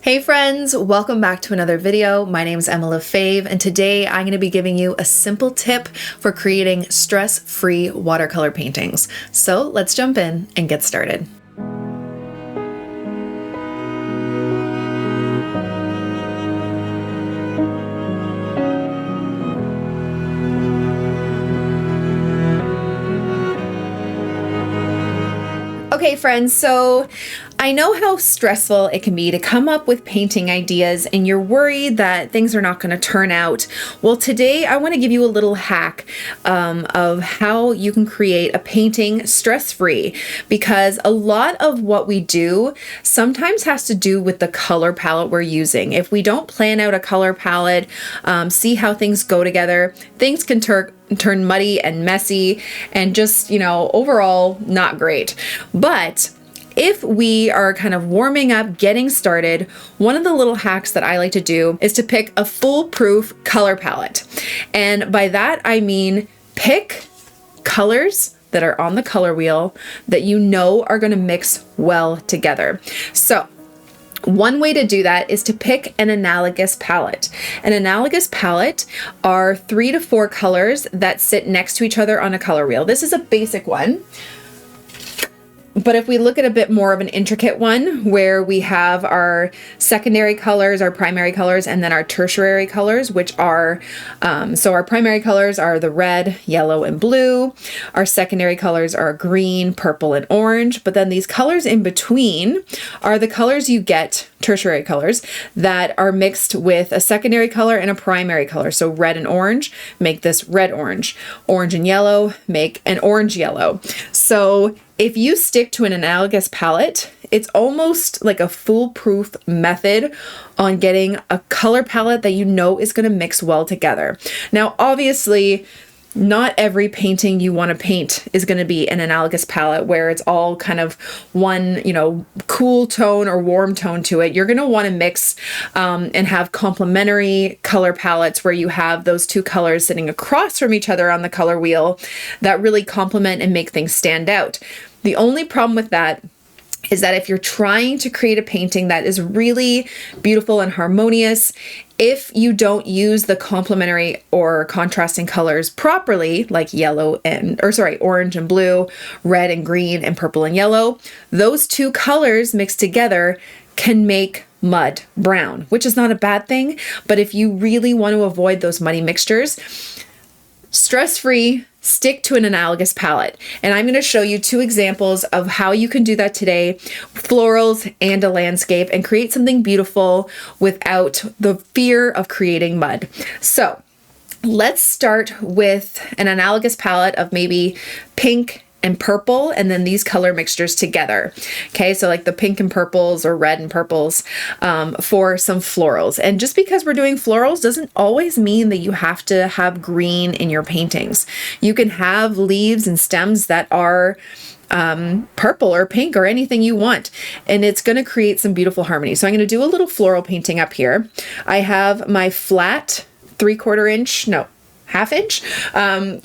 Hey friends, welcome back to another video. My name is Lefebvre, and today I'm going to be giving you a simple tip for creating stress-free watercolor paintings. So let's jump in and get started. Okay friends, so I know how stressful it can be to come up with painting ideas and you're worried that things are not going to turn out. Well, today I want to give you a little hack of how you can create a painting stress-free, because a lot of what we do sometimes has to do with the color palette we're using. If we don't plan out a color palette, see how things go together, things can turn muddy and messy and just, overall not great. But if we are kind of warming up, getting started, one of the little hacks that I like to do is to pick a foolproof color palette. And by that, I mean pick colors that are on the color wheel that you know are going to mix well together. So one way to do that is to pick an analogous palette. An analogous palette are 3 to 4 colors that sit next to each other on a color wheel. This is a basic one. But if we look at a bit more of an intricate one where we have our secondary colors, our primary colors, and then our tertiary colors, which are, so our primary colors are the red, yellow, and blue. Our secondary colors are green, purple, and orange. But then these colors in between are the colors you get, tertiary colors, that are mixed with a secondary color and a primary color. So red and orange make this red-orange. Orange and yellow make an orange-yellow. So if you stick to an analogous palette, it's almost like a foolproof method on getting a color palette that you know is going to mix well together. Now, obviously, not every painting you want to paint is going to be an analogous palette where it's all kind of one, cool tone or warm tone to it. You're going to want to mix and have complementary color palettes where you have those two colors sitting across from each other on the color wheel that really complement and make things stand out. The only problem with that is that if you're trying to create a painting that is really beautiful and harmonious, if you don't use the complementary or contrasting colors properly, like orange and blue, red and green, and purple and yellow, those two colors mixed together can make mud brown, which is not a bad thing. But if you really want to avoid those muddy mixtures, stress-free, stick to an analogous palette. And I'm going to show you 2 examples of how you can do that today, florals and a landscape, and create something beautiful without the fear of creating mud. So let's start with an analogous palette of maybe pink and purple, and then these color mixtures together. Okay, so like the pink and purples or red and purples for some florals. And just because we're doing florals doesn't always mean that you have to have green in your paintings. You can have leaves and stems that are purple or pink or anything you want, and it's going to create some beautiful harmony. So I'm going to do a little floral painting up here. I have my flat 3/4 inch, no, half-inch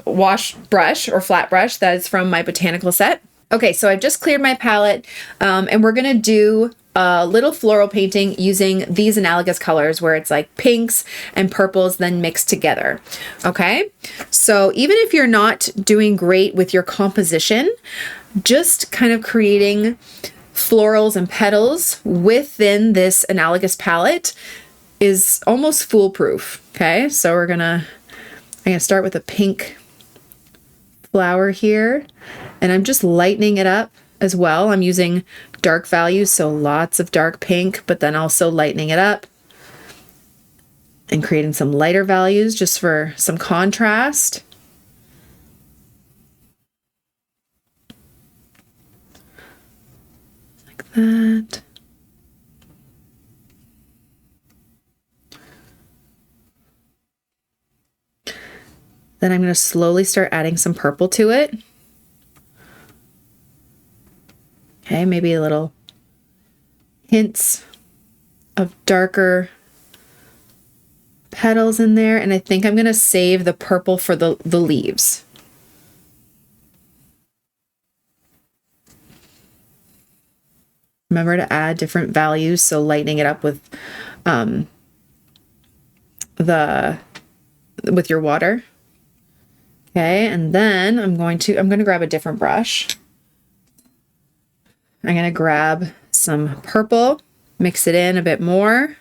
wash brush or flat brush that is from my botanical set. Okay, so I've just cleared my palette and we're gonna do a little floral painting using these analogous colors where it's like pinks and purples then mixed together. Okay, so even if you're not doing great with your composition, just kind of creating florals and petals within this analogous palette is almost foolproof. Okay, so I'm going to start with a pink flower here, and I'm just lightening it up as well. I'm using dark values, so lots of dark pink, but then also lightening it up and creating some lighter values just for some contrast. Like that. Then I'm going to slowly start adding some purple to it. Okay, maybe a little hints of darker petals in there. And I think I'm going to save the purple for the leaves. Remember to add different values, so lightening it up with with your water. Okay, and then I'm going to grab a different brush. I'm going to grab some purple, mix it in a bit more.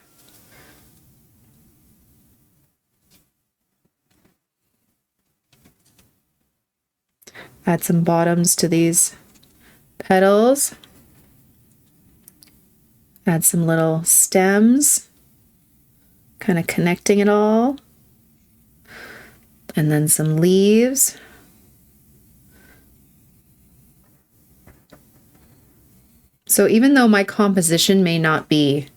Add some bottoms to these petals. Add some little stems, kind of connecting it all. And then some leaves. So even though my composition may not be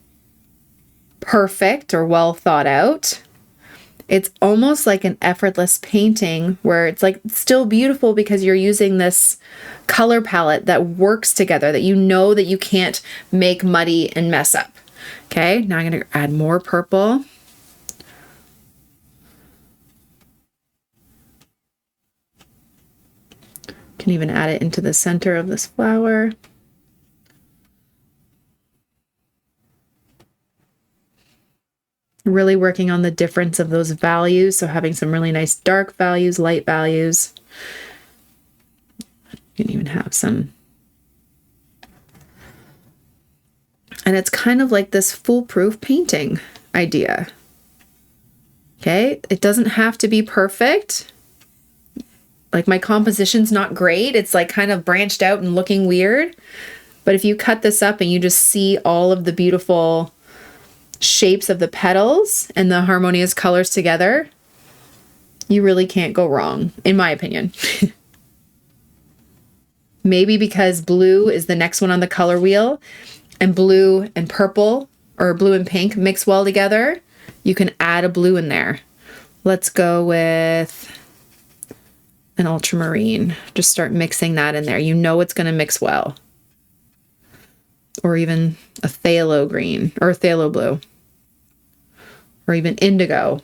perfect or well thought out, it's almost like an effortless painting where it's like still beautiful because you're using this color palette that works together, that you know that you can't make muddy and mess up. Okay, now I'm going to add more purple. Can even add it into the center of this flower. Really working on the difference of those values. So having some really nice dark values, light values. You can even have some. And it's kind of like this foolproof painting idea. Okay, it doesn't have to be perfect. Like my composition's not great. It's like kind of branched out and looking weird. But if you cut this up and you just see all of the beautiful shapes of the petals and the harmonious colors together, you really can't go wrong, in my opinion. Maybe because blue is the next one on the color wheel, and blue and purple or blue and pink mix well together, you can add a blue in there. Let's go with an ultramarine. Just start mixing that in there. You know it's going to mix well. Or even a phthalo green or a phthalo blue. Or even indigo.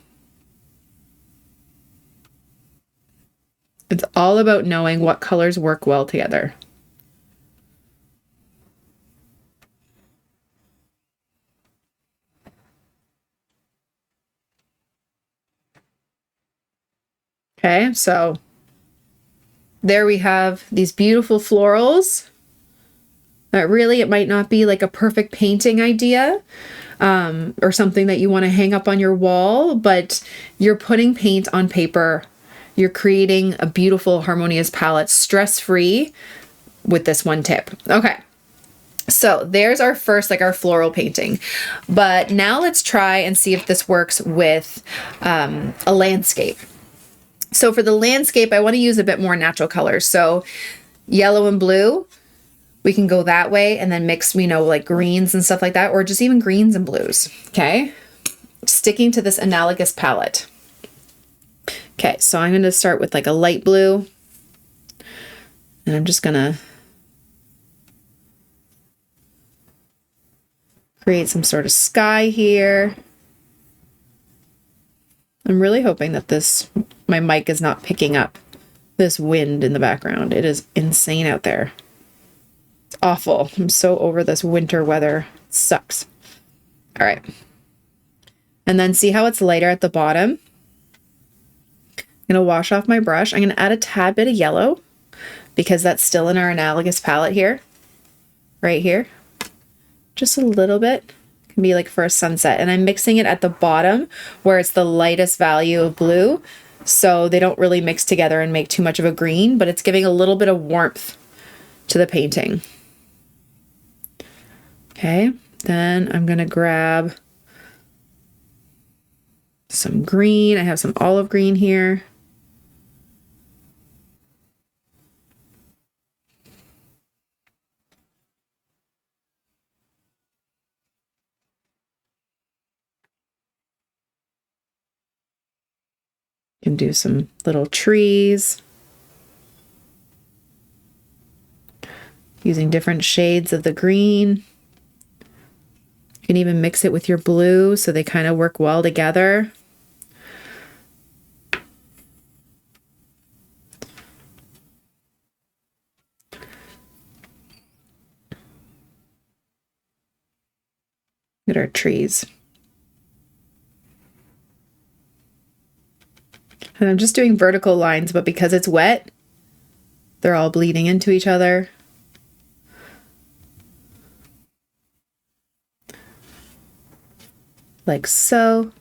It's all about knowing what colors work well together. Okay, so there we have these beautiful florals that really, it might not be like a perfect painting idea or something that you want to hang up on your wall, but you're putting paint on paper. You're creating a beautiful, harmonious palette, stress-free with this one tip. Okay, so there's our first, like our floral painting. But now let's try and see if this works with a landscape. So for the landscape, I want to use a bit more natural colors. So yellow and blue, we can go that way and then mix, you know, like greens and stuff like that, or just even greens and blues. Okay. Sticking to this analogous palette. Okay. So I'm going to start with like a light blue, and I'm just going to create some sort of sky here. I'm really hoping that my mic is not picking up this wind in the background. It is insane out there. It's awful. I'm so over this winter weather. It sucks. All right. And then see how it's lighter at the bottom? I'm going to wash off my brush. I'm going to add a tad bit of yellow because that's still in our analogous palette here. Right here. Just a little bit. Can be like for a sunset, and I'm mixing it at the bottom where it's the lightest value of blue, so they don't really mix together and make too much of a green, but it's giving a little bit of warmth to the painting. Okay, then I'm gonna grab some green. I have some olive green here. Can do some little trees. Using different shades of the green. You can even mix it with your blue so they kind of work well together. at our trees. And I'm just doing vertical lines, but because it's wet, they're all bleeding into each other. Like so.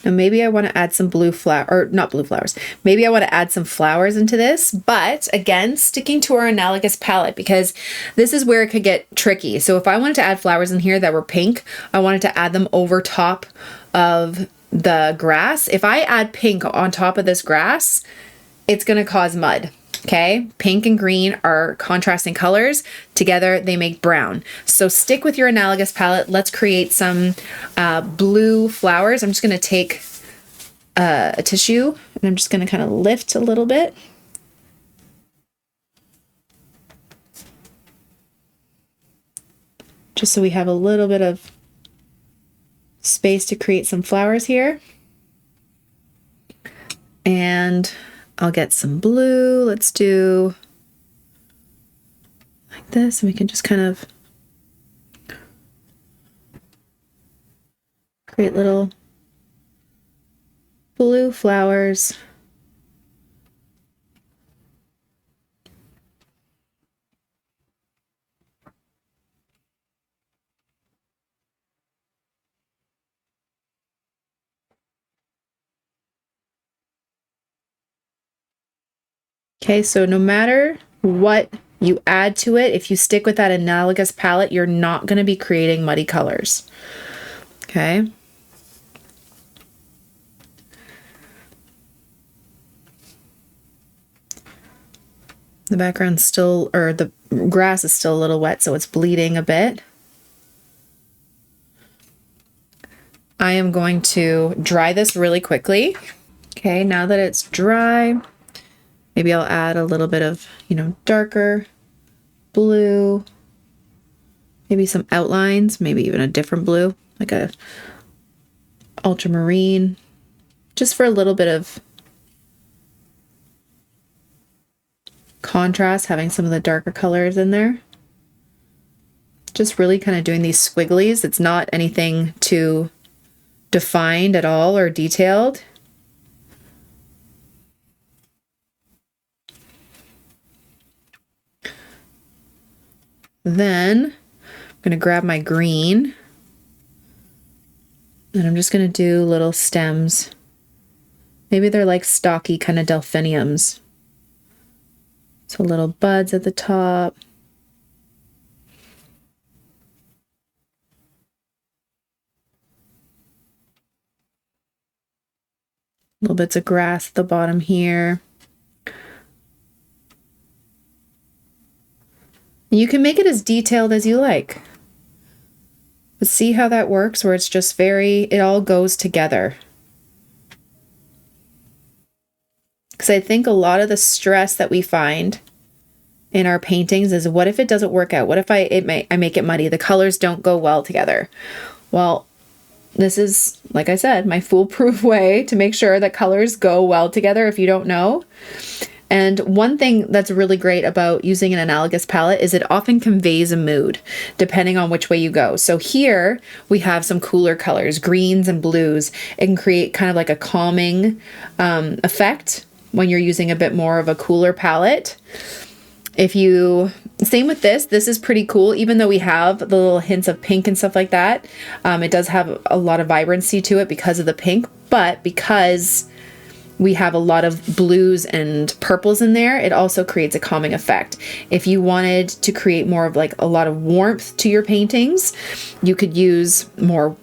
Now maybe I want to add some blue flower, or not blue flowers. Maybe I want to add some flowers into this, but again, sticking to our analogous palette, because this is where it could get tricky. So if I wanted to add flowers in here that were pink, I wanted to add them over top of the grass. If I add pink on top of this grass, it's going to cause mud. Okay, pink and green are contrasting colors. Together, they make brown. So stick with your analogous palette. Let's create some blue flowers. I'm just going to take a tissue and I'm just going to kind of lift a little bit. Just so we have a little bit of space to create some flowers here. And I'll get some blue. Let's do like this, and we can just kind of create little blue flowers. Okay, so no matter what you add to it, if you stick with that analogous palette, you're not going to be creating muddy colors. Okay. The background's still, or the grass is still a little wet, so it's bleeding a bit. I am going to dry this really quickly. Okay, now that it's dry, maybe I'll add a little bit of, darker blue, maybe some outlines, maybe even a different blue, like a ultramarine, just for a little bit of contrast, having some of the darker colors in there. Just really kind of doing these squigglies. It's not anything too defined at all or detailed. Then I'm going to grab my green and I'm just going to do little stems. Maybe they're like stocky kind of delphiniums. So little buds at the top. Little bits of grass at the bottom here. You can make it as detailed as you like. But see how that works, where it's just it all goes together. Because I think a lot of the stress that we find in our paintings is, what if it doesn't work out? What if I make it muddy? The colors don't go well together. Well, this is, like I said, my foolproof way to make sure that colors go well together if you don't know. And one thing that's really great about using an analogous palette is it often conveys a mood depending on which way you go. So here we have some cooler colors, greens and blues. It can create kind of like a calming effect when you're using a bit more of a cooler palette. Same with this is pretty cool. Even though we have the little hints of pink and stuff like that, it does have a lot of vibrancy to it because of the pink, but because we have a lot of blues and purples in there, it also creates a calming effect. If you wanted to create more of like a lot of warmth to your paintings, you could use more,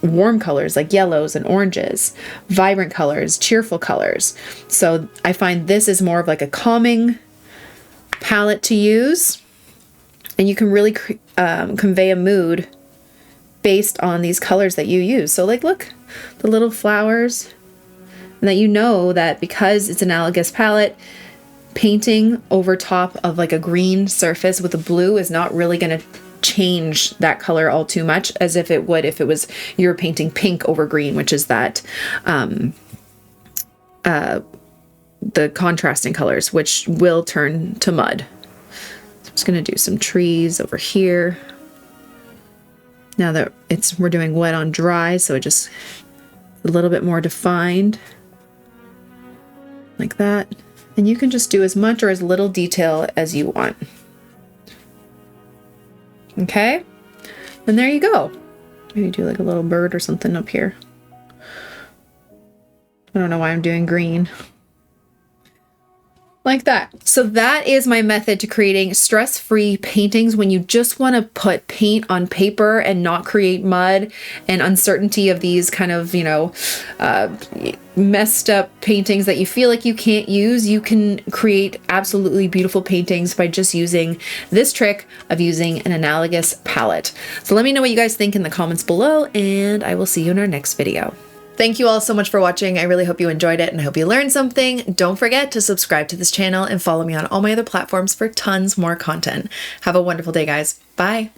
warm colors like yellows and oranges, vibrant colors, cheerful colors. So I find this is more of like a calming palette to use, and you can really convey a mood based on these colors that you use. So like, look, the little flowers. And that that because it's an analogous palette, painting over top of like a green surface with a blue is not really going to change that color all too much as if it would if it was you're painting pink over green, which is that the contrasting colors, which will turn to mud. So I'm just gonna do some trees over here. Now that we're doing wet on dry, so it just a little bit more defined, like that. And you can just do as much or as little detail as you want. Okay, and there you go. Maybe do like a little bird or something up here. I don't know why I'm doing green. Like that. So that is my method to creating stress-free paintings when you just want to put paint on paper and not create mud and uncertainty of these kind of, you know, messed up paintings that you feel like you can't use. You can create absolutely beautiful paintings by just using this trick of using an analogous palette. So let me know what you guys think in the comments below, and I will see you in our next video. Thank you all so much for watching. I really hope you enjoyed it and I hope you learned something. Don't forget to subscribe to this channel and follow me on all my other platforms for tons more content. Have a wonderful day, guys. Bye.